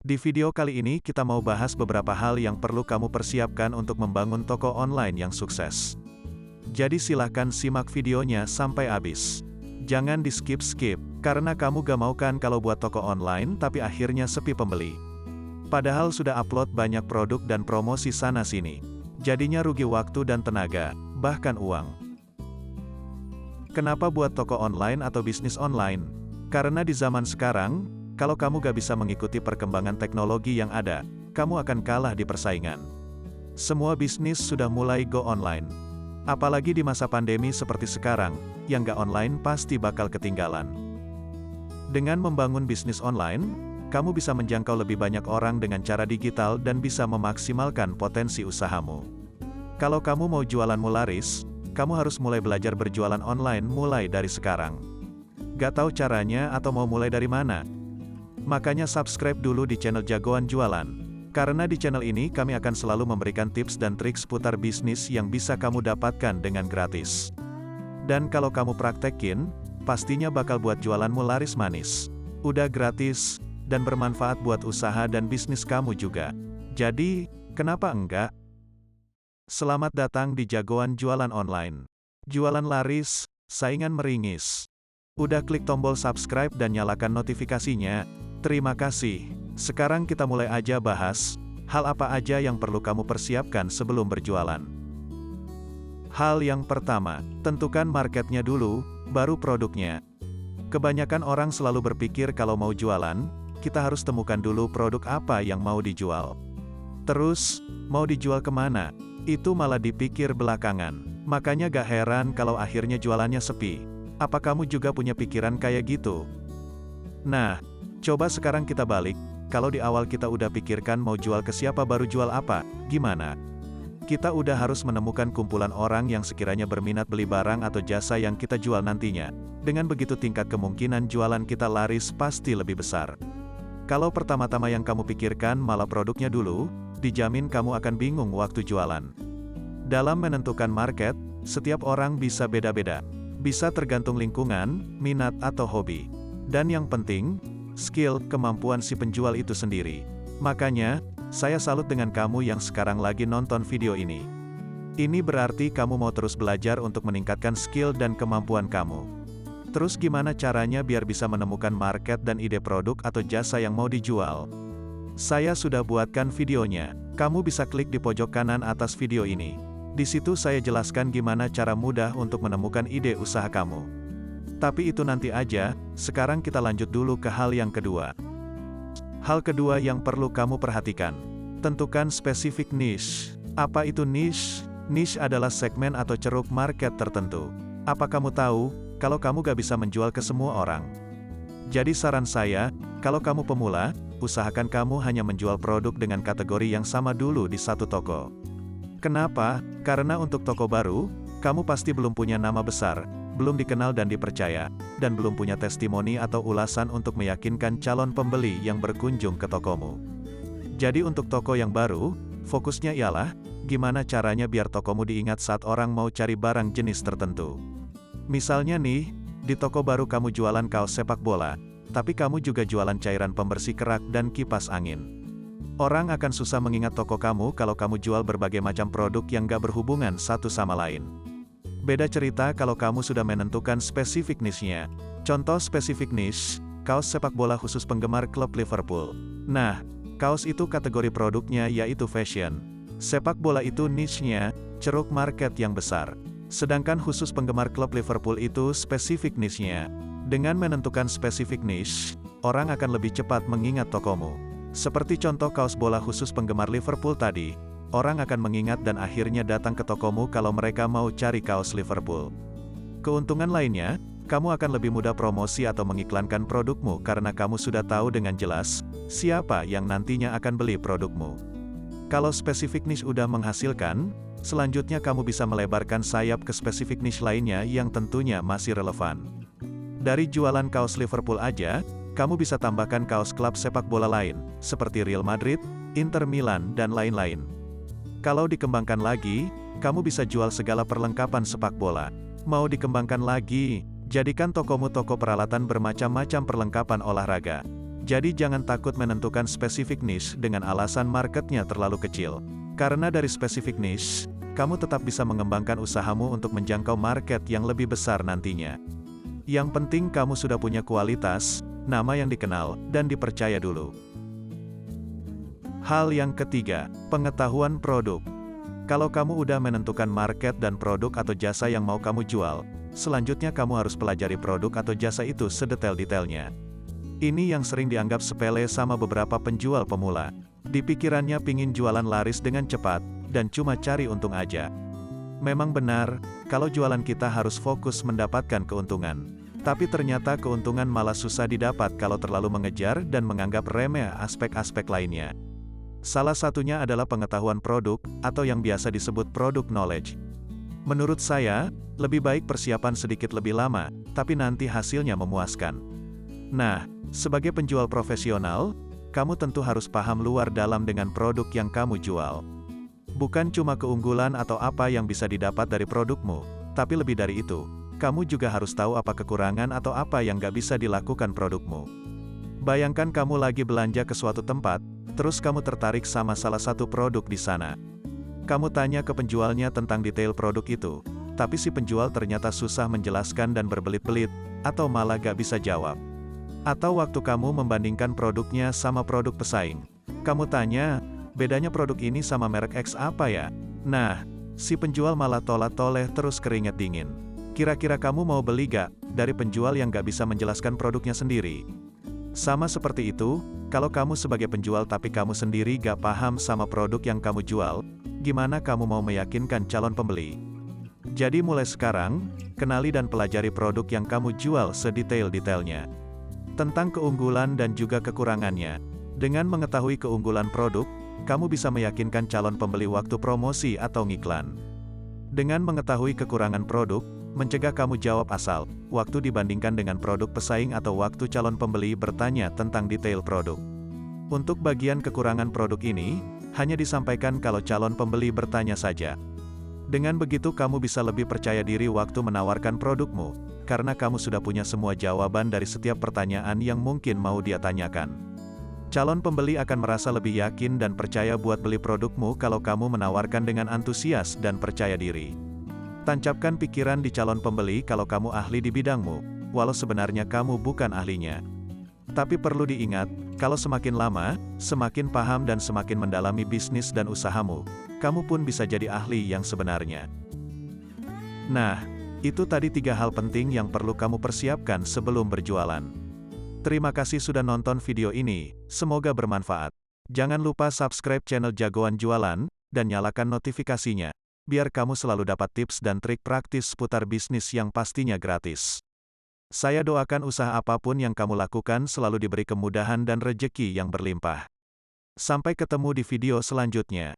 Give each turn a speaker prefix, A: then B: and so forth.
A: Di video kali ini kita mau bahas beberapa hal yang perlu kamu persiapkan untuk membangun toko online yang sukses. Jadi silahkan simak videonya sampai habis. Jangan di skip-skip, karena kamu gak mau kan kalau buat toko online tapi akhirnya sepi pembeli. Padahal sudah upload banyak produk dan promosi sana-sini. Jadinya rugi waktu dan tenaga, bahkan uang. Kenapa buat toko online atau bisnis online? Karena di zaman sekarang, kalau kamu gak bisa mengikuti perkembangan teknologi yang ada, kamu akan kalah di persaingan. Semua bisnis sudah mulai go online. Apalagi di masa pandemi seperti sekarang, yang gak online pasti bakal ketinggalan. Dengan membangun bisnis online, kamu bisa menjangkau lebih banyak orang dengan cara digital dan bisa memaksimalkan potensi usahamu. Kalau kamu mau jualanmu laris, kamu harus mulai belajar berjualan online mulai dari sekarang. Gak tahu caranya atau mau mulai dari mana? Makanya subscribe dulu di channel Jagoan Jualan. Karena di channel ini kami akan selalu memberikan tips dan trik seputar bisnis yang bisa kamu dapatkan dengan gratis. Dan kalau kamu praktekin, pastinya bakal buat jualanmu laris manis. Udah gratis, dan bermanfaat buat usaha dan bisnis kamu juga. Jadi, kenapa enggak? Selamat datang di Jagoan Jualan Online. Jualan laris, saingan meringis. Udah klik tombol subscribe dan nyalakan notifikasinya? Terima kasih. Sekarang kita mulai aja bahas, hal apa aja yang perlu kamu persiapkan sebelum berjualan. Hal yang pertama, tentukan marketnya dulu, baru produknya. Kebanyakan orang selalu berpikir kalau mau jualan, kita harus temukan dulu produk apa yang mau dijual. Terus, mau dijual kemana? Itu malah dipikir belakangan. Makanya gak heran kalau akhirnya jualannya sepi. Apa kamu juga punya pikiran kayak gitu? Nah, coba sekarang kita balik, kalau di awal kita udah pikirkan mau jual ke siapa baru jual apa, gimana? Kita udah harus menemukan kumpulan orang yang sekiranya berminat beli barang atau jasa yang kita jual nantinya. Dengan begitu tingkat kemungkinan jualan kita laris pasti lebih besar. Kalau pertama-tama yang kamu pikirkan malah produknya dulu, dijamin kamu akan bingung waktu jualan. Dalam menentukan market, setiap orang bisa beda-beda. Bisa tergantung lingkungan, minat atau hobi. Dan yang penting, skill, kemampuan si penjual itu sendiri. Makanya, saya salut dengan kamu yang sekarang lagi nonton video ini. Ini berarti kamu mau terus belajar untuk meningkatkan skill dan kemampuan kamu. Terus gimana caranya biar bisa menemukan market dan ide produk atau jasa yang mau dijual? Saya sudah buatkan videonya. Kamu bisa klik di pojok kanan atas video ini. Di situ saya jelaskan gimana cara mudah untuk menemukan ide usaha kamu. Tapi itu nanti aja, sekarang kita lanjut dulu ke hal yang kedua. Hal kedua yang perlu kamu perhatikan. Tentukan spesifik niche. Apa itu niche? Niche adalah segmen atau ceruk market tertentu. Apa kamu tahu, kalau kamu gak bisa menjual ke semua orang? Jadi saran saya, kalau kamu pemula, usahakan kamu hanya menjual produk dengan kategori yang sama dulu di satu toko. Kenapa? Karena untuk toko baru, kamu pasti belum punya nama besar, belum dikenal dan dipercaya, dan belum punya testimoni atau ulasan untuk meyakinkan calon pembeli yang berkunjung ke tokomu. Jadi untuk toko yang baru, fokusnya ialah, gimana caranya biar tokomu diingat saat orang mau cari barang jenis tertentu. Misalnya nih, di toko baru kamu jualan kaos sepak bola, tapi kamu juga jualan cairan pembersih kerak dan kipas angin. Orang akan susah mengingat toko kamu kalau kamu jual berbagai macam produk yang gak berhubungan satu sama lain. Beda cerita kalau kamu sudah menentukan spesifik niche-nya. Contoh spesifik niche, kaos sepak bola khusus penggemar klub Liverpool. Nah, kaos itu kategori produknya yaitu fashion. Sepak bola itu niche-nya, ceruk market yang besar. Sedangkan khusus penggemar klub Liverpool itu spesifik niche-nya. Dengan menentukan spesifik niche, orang akan lebih cepat mengingat tokomu. Seperti contoh kaos bola khusus penggemar Liverpool tadi. Orang akan mengingat dan akhirnya datang ke tokomu kalau mereka mau cari kaos Liverpool. Keuntungan lainnya, kamu akan lebih mudah promosi atau mengiklankan produkmu karena kamu sudah tahu dengan jelas, siapa yang nantinya akan beli produkmu. Kalau spesifik niche udah menghasilkan, selanjutnya kamu bisa melebarkan sayap ke spesifik niche lainnya yang tentunya masih relevan. Dari jualan kaos Liverpool aja, kamu bisa tambahkan kaos klub sepak bola lain, seperti Real Madrid, Inter Milan dan lain-lain. Kalau dikembangkan lagi, kamu bisa jual segala perlengkapan sepak bola. Mau dikembangkan lagi, jadikan tokomu toko peralatan bermacam-macam perlengkapan olahraga. Jadi jangan takut menentukan spesifik niche dengan alasan marketnya terlalu kecil. Karena dari spesifik niche, kamu tetap bisa mengembangkan usahamu untuk menjangkau market yang lebih besar nantinya. Yang penting kamu sudah punya kualitas, nama yang dikenal, dan dipercaya dulu. Hal yang ketiga, pengetahuan produk. Kalau kamu udah menentukan market dan produk atau jasa yang mau kamu jual, selanjutnya kamu harus pelajari produk atau jasa itu sedetail-detailnya. Ini yang sering dianggap sepele sama beberapa penjual pemula. Di pikirannya pingin jualan laris dengan cepat, dan cuma cari untung aja. Memang benar, kalau jualan kita harus fokus mendapatkan keuntungan. Tapi ternyata keuntungan malah susah didapat kalau terlalu mengejar dan menganggap remeh aspek-aspek lainnya. Salah satunya adalah pengetahuan produk, atau yang biasa disebut product knowledge. Menurut saya, lebih baik persiapan sedikit lebih lama, tapi nanti hasilnya memuaskan. Nah, sebagai penjual profesional, kamu tentu harus paham luar dalam dengan produk yang kamu jual. Bukan cuma keunggulan atau apa yang bisa didapat dari produkmu, tapi lebih dari itu, kamu juga harus tahu apa kekurangan atau apa yang gak bisa dilakukan produkmu. Bayangkan kamu lagi belanja ke suatu tempat, terus kamu tertarik sama salah satu produk di sana. Kamu tanya ke penjualnya tentang detail produk itu, tapi si penjual ternyata susah menjelaskan dan berbelit-belit, atau malah gak bisa jawab. Atau waktu kamu membandingkan produknya sama produk pesaing. Kamu tanya, bedanya produk ini sama merek X apa ya? Nah, si penjual malah tolak-toleh terus keringet dingin. Kira-kira kamu mau beli gak dari penjual yang gak bisa menjelaskan produknya sendiri? Sama seperti itu, kalau kamu sebagai penjual tapi kamu sendiri gak paham sama produk yang kamu jual, gimana kamu mau meyakinkan calon pembeli? Jadi mulai sekarang, kenali dan pelajari produk yang kamu jual sedetail-detailnya. Tentang keunggulan dan juga kekurangannya. Dengan mengetahui keunggulan produk, kamu bisa meyakinkan calon pembeli waktu promosi atau ngiklan. Dengan mengetahui kekurangan produk, mencegah kamu jawab asal, waktu dibandingkan dengan produk pesaing atau waktu calon pembeli bertanya tentang detail produk. Untuk bagian kekurangan produk ini, hanya disampaikan kalau calon pembeli bertanya saja. Dengan begitu kamu bisa lebih percaya diri waktu menawarkan produkmu, karena kamu sudah punya semua jawaban dari setiap pertanyaan yang mungkin mau dia tanyakan. Calon pembeli akan merasa lebih yakin dan percaya buat beli produkmu kalau kamu menawarkan dengan antusias dan percaya diri. Tancapkan pikiran di calon pembeli kalau kamu ahli di bidangmu, walau sebenarnya kamu bukan ahlinya. Tapi perlu diingat, kalau semakin lama, semakin paham dan semakin mendalami bisnis dan usahamu, kamu pun bisa jadi ahli yang sebenarnya. Nah, itu tadi 3 hal penting yang perlu kamu persiapkan sebelum berjualan. Terima kasih sudah nonton video ini, semoga bermanfaat. Jangan lupa subscribe channel Jagoan Jualan, dan nyalakan notifikasinya, biar kamu selalu dapat tips dan trik praktis seputar bisnis yang pastinya gratis. Saya doakan usaha apapun yang kamu lakukan selalu diberi kemudahan dan rejeki yang berlimpah. Sampai ketemu di video selanjutnya.